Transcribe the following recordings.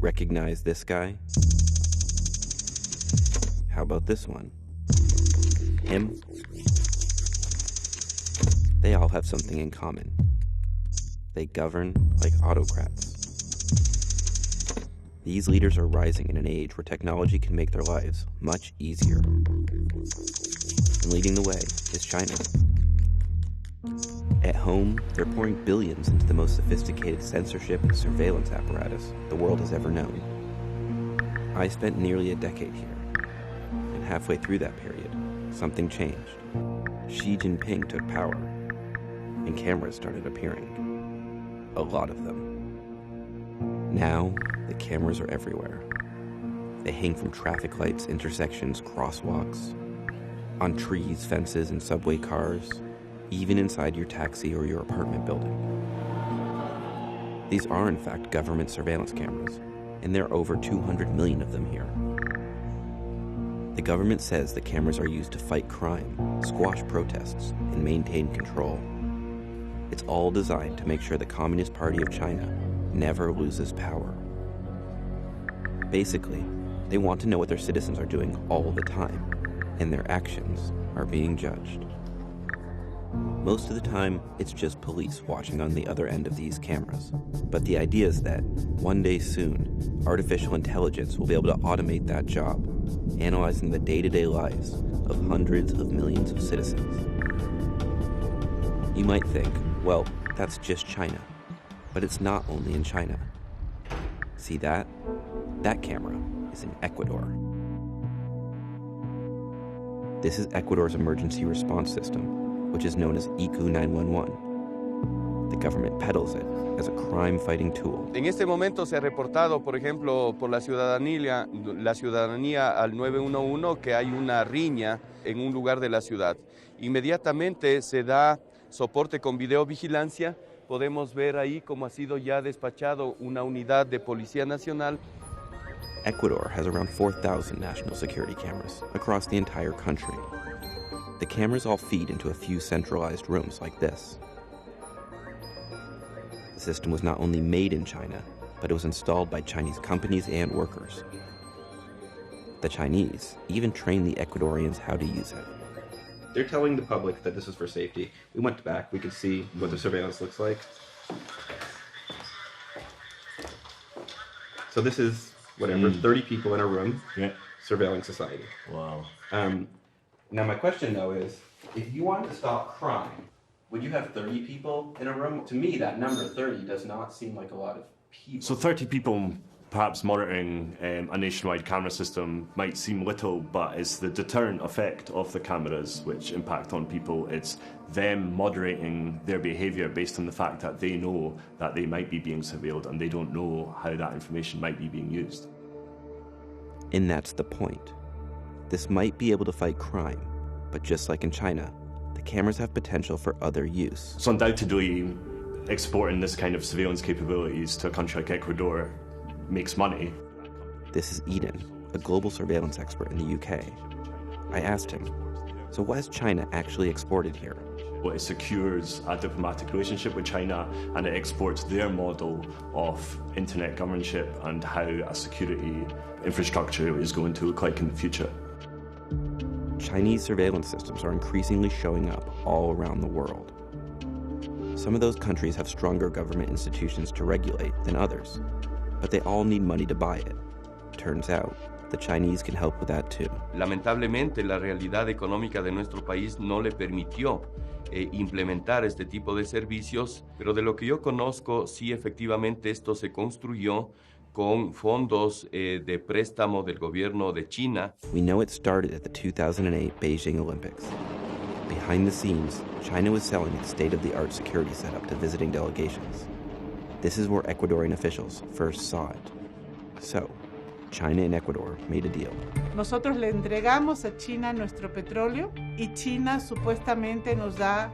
Recognize this guy? How about this one? Him? They all have something in common. They govern like autocrats. These leaders are rising in an age where technology can make their lives much easier. And leading the way is China. At home, they're pouring billions into the most sophisticated censorship and surveillance apparatus the world has ever known. I spent nearly a decade here, and halfway through that period, something changed. Xi Jinping took power, and cameras started appearing. A lot of them. Now, the cameras are everywhere. They hang from traffic lights, intersections, crosswalks, on trees, fences, and subway cars, even inside your taxi or your apartment building. These are, in fact, government surveillance cameras, and there are over 200 million of them here. The government says the cameras are used to fight crime, squash protests, and maintain control. It's all designed to make sure the Communist Party of China never loses power. Basically, they want to know what their citizens are doing all the time, and their actions are being judged. Most of the time, it's just police watching on the other end of these cameras. But the idea is that, one day soon, artificial intelligence will be able to automate that job, analyzing the day-to-day lives of hundreds of millions of citizens. You might think, well, that's just China. But it's not only in China. See that? That camera is in Ecuador. This is Ecuador's emergency response system, which is known as ECU 911. The government peddles it as a crime-fighting tool. En este momento se ha reportado, por ejemplo, por la ciudadanía al 911 que hay una riña en un lugar de la ciudad. Inmediatamente se da soporte con videovigilancia. Podemos ver ahí cómo ha sido ya despachado una unidad de Policía Nacional. Ecuador has around 4,000 national security cameras across the entire country. The cameras all feed into a few centralized rooms like this. The system was not only made in China, but it was installed by Chinese companies and workers. The Chinese even trained the Ecuadorians how to use it. They're telling the public that this is for safety. We went back, we could see what the surveillance looks like. So this is, 30 people in a room, surveilling society. Wow. Now my question though is, if you wanted to stop crime, would you have 30 people in a room? To me, that number 30 does not seem like a lot of people. So 30 people perhaps monitoring a nationwide camera system might seem little, but it's the deterrent effect of the cameras which impact on people. It's them moderating their behaviour based on the fact that they know that they might be being surveilled and they don't know how that information might be being used. And that's the point. This might be able to fight crime, but just like in China, the cameras have potential for other use. So undoubtedly, exporting this kind of surveillance capabilities to a country like Ecuador makes money. This is Eden, a global surveillance expert in the UK. I asked him, so why is China actually exported here? Well, it secures a diplomatic relationship with China and it exports their model of internet governorship and how a security infrastructure is going to look like in the future. Chinese surveillance systems are increasingly showing up all around the world. Some of those countries have stronger government institutions to regulate than others, but they all need money to buy it. Turns out, the Chinese can help with that too. Lamentablemente, la realidad económica de nuestro país no le permitió implementar este tipo de servicios, pero de lo que yo conozco, sí efectivamente esto se construyó con fondos de préstamo del gobierno de China. We know it started at the 2008 Beijing Olympics. Behind the scenes, China was selling its state-of-the-art security setup to visiting delegations. This is where Ecuadorian officials first saw it. So, China and Ecuador made a deal. Nosotros le entregamos a China nuestro petróleo y China supuestamente nos da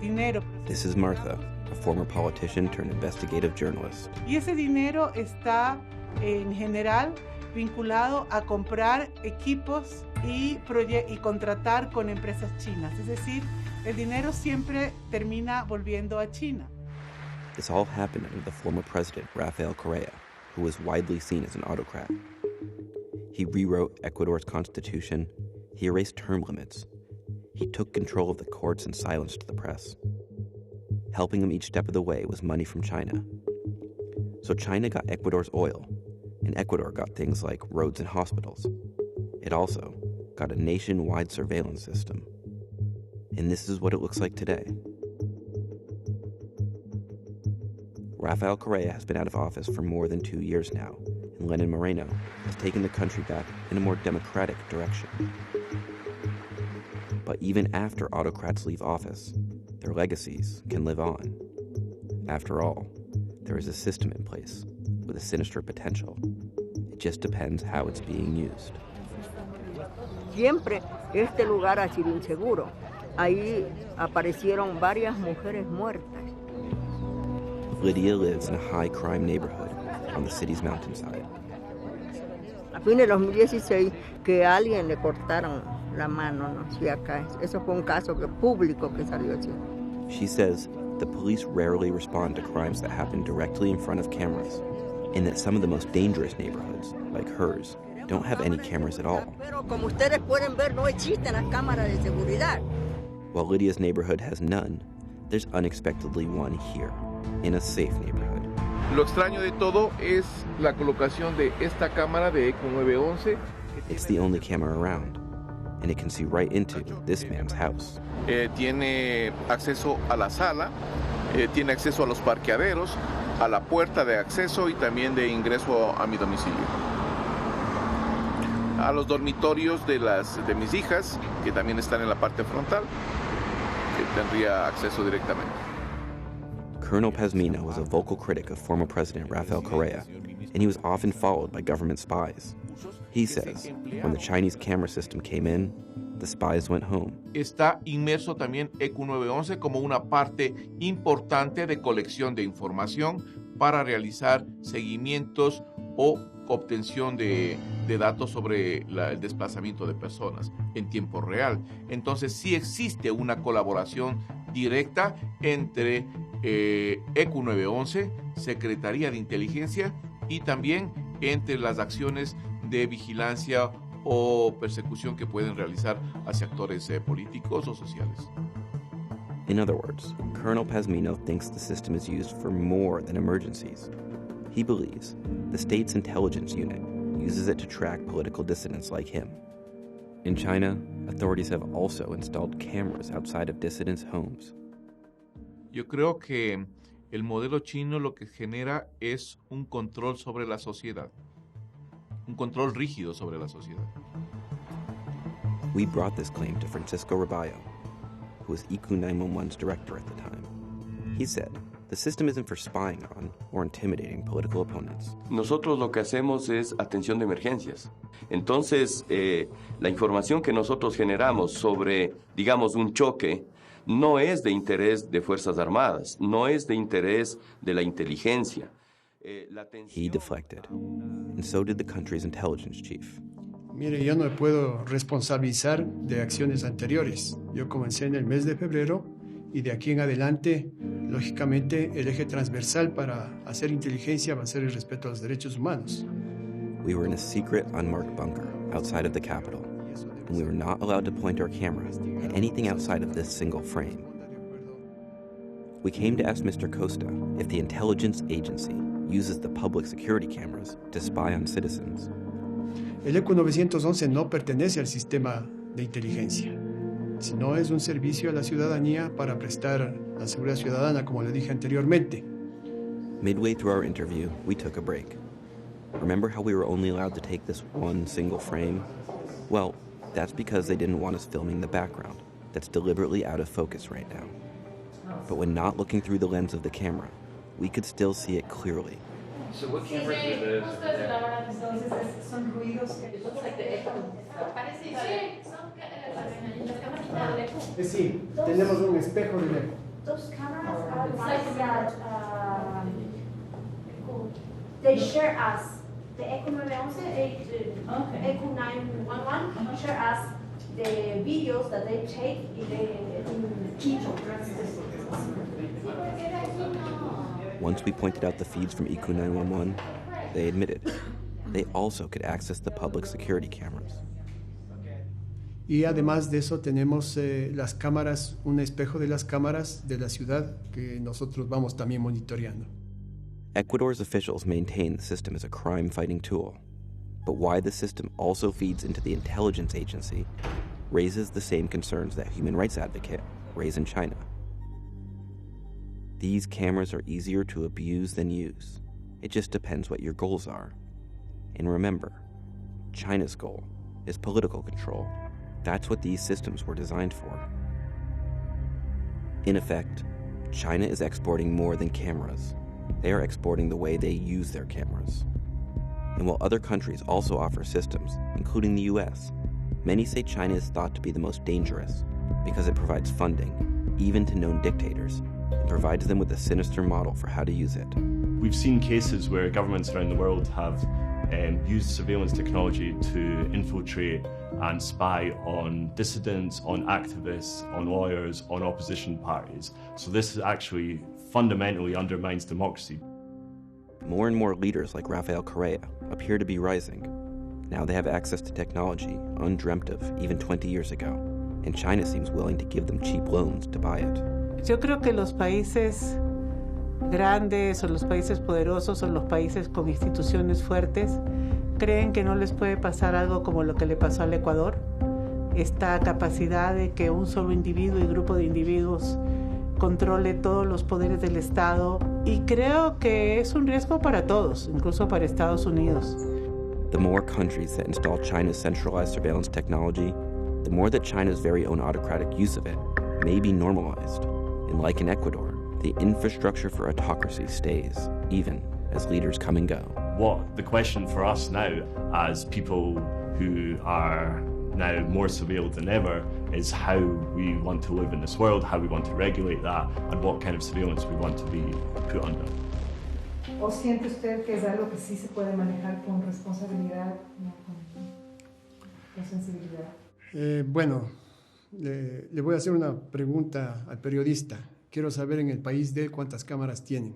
dinero. This is Martha, a former politician turned investigative journalist. Y ese dinero está en general vinculado a comprar equipos y contratar con empresas chinas. Es decir, el dinero siempre termina volviendo a China. This all happened under the former president, Rafael Correa, who was widely seen as an autocrat. He rewrote Ecuador's constitution, he erased term limits, he took control of the courts and silenced the press. Helping him each step of the way was money from China. So China got Ecuador's oil, and Ecuador got things like roads and hospitals. It also got a nationwide surveillance system. And this is what it looks like today. Rafael Correa has been out of office for more than 2 years now, and Lenin Moreno has taken the country back in a more democratic direction. But even after autocrats leave office, their legacies can live on. After all, there is a system in place with a sinister potential. It just depends how it's being used. Siempre este lugar ha sido inseguro. Ahí aparecieron varias mujeres muertas. Lydia lives in a high-crime neighborhood on the city's mountainside. A fines de 2016 que a alguien le cortaron la mano, ¿no? Sí, acá. Eso fue un caso público que salió así. She says the police rarely respond to crimes that happen directly in front of cameras, and that some of the most dangerous neighborhoods, like hers, don't have any cameras at all. Pero como ustedes pueden ver, no existen las cámaras de seguridad. While Lydia's neighborhood has none, there's unexpectedly one here, in a safe neighborhood. Lo extraño de todo es la colocación de esta cámara de ECO 911. It's the only camera around, and it can see right into this man's house. Tiene acceso a la sala, tiene acceso a los parqueaderos, a la puerta de acceso y también de ingreso a mi domicilio. A los dormitorios de mis hijas, que también están en la parte frontal, que tendría acceso directamente. Colonel Pazmino was a vocal critic of former President Rafael Correa, and he was often followed by government spies. He says when the Chinese camera system came in, the spies went home. Está inmerso también ECO 911 como una parte importante de colección de información para realizar seguimientos o obtención de datos sobre el desplazamiento de personas en tiempo real. Entonces sí existe una colaboración directa entre ECO 911, Secretaría de Inteligencia y también entre las acciones de vigilancia o persecución que pueden realizar hacia actores políticos o sociales. In other words, Colonel Pazmino thinks the system is used for more than emergencies. He believes the state's intelligence unit uses it to track political dissidents like him. In China, authorities have also installed cameras outside of dissidents' homes. Yo creo que el modelo chino lo que genera es un control sobre la sociedad, un control rígido sobre la sociedad. We brought this claim to Francisco Raballo, who was ECU 911's director at the time. He said the system isn't for spying on or intimidating political opponents. Nosotros lo que hacemos es atención de emergencias. Entonces, la información que nosotros generamos sobre, digamos, un choque, no es de interés de Fuerzas Armadas, no es de interés de la inteligencia. He deflected, and so did the country's intelligence chief. Mire, yo no me puedo responsabilizar de acciones anteriores. Yo comencé en el mes de febrero y de aquí en adelante, lógicamente, el eje transversal para hacer inteligencia va a ser el respeto a los derechos humanos. We were in a secret, unmarked bunker outside of the Capitol, and we were not allowed to point our camera at anything outside of this single frame. We came to ask Mr. Costa if the intelligence agency uses the public security cameras to spy on citizens. El ECO 911 no pertenece al sistema de inteligencia, sino es un servicio a la ciudadanía para prestar la seguridad ciudadana, como le dije anteriormente. Midway through our interview, we took a break. Remember how we were only allowed to take this one single frame? Well, that's because they didn't want us filming the background that's deliberately out of focus right now. But when not looking through the lens of the camera, we could still see it clearly. So what cameras are those? Son ruidos que looks like the echo. Sí, tenemos un espejo de eco. Those cameras are like that. They share us. The ECO 911, ECO 911 share us the videos that they take in Quito. Once we pointed out the feeds from ECU 911, they admitted they also could access the public security cameras. Y además de eso tenemos las cámaras, un espejo de las cámaras de la ciudad que nosotros vamos también monitoreando. Ecuador's officials maintain the system as a crime-fighting tool, but why the system also feeds into the intelligence agency raises the same concerns that human rights advocates raise in China. These cameras are easier to abuse than use. It just depends what your goals are. And remember, China's goal is political control. That's what these systems were designed for. In effect, China is exporting more than cameras. They are exporting the way they use their cameras. And while other countries also offer systems, including the US, many say China is thought to be the most dangerous because it provides funding, even to known dictators, and provides them with a sinister model for how to use it. We've seen cases where governments around the world have used surveillance technology to infiltrate and spy on dissidents, on activists, on lawyers, on opposition parties. So this actually fundamentally undermines democracy. More and more leaders like Rafael Correa appear to be rising. Now they have access to technology undreamt of even 20 years ago, and China seems willing to give them cheap loans to buy it. Yo creo que los países grandes o los países poderosos o los países con instituciones fuertes creen que no les puede pasar algo como lo que le pasó al Ecuador. Esta capacidad de que un solo individuo y grupo de individuos controle todos los poderes del Estado, y creo que es un riesgo para todos, incluso para Estados Unidos. The more countries that install China's centralized surveillance technology, the more that China's very own autocratic use of it may be normalized. And like in Ecuador, the infrastructure for autocracy stays, even as leaders come and go. What the question for us now, as people who are now more surveilled than ever, is how we want to live in this world, how we want to regulate that, and what kind of surveillance we want to be put under. ¿O siente usted que es algo que sí se puede manejar con responsabilidad, no con sensibilidad? Bueno, le voy a hacer una pregunta al periodista. Quiero saber en el país de él cuántas cámaras tienen.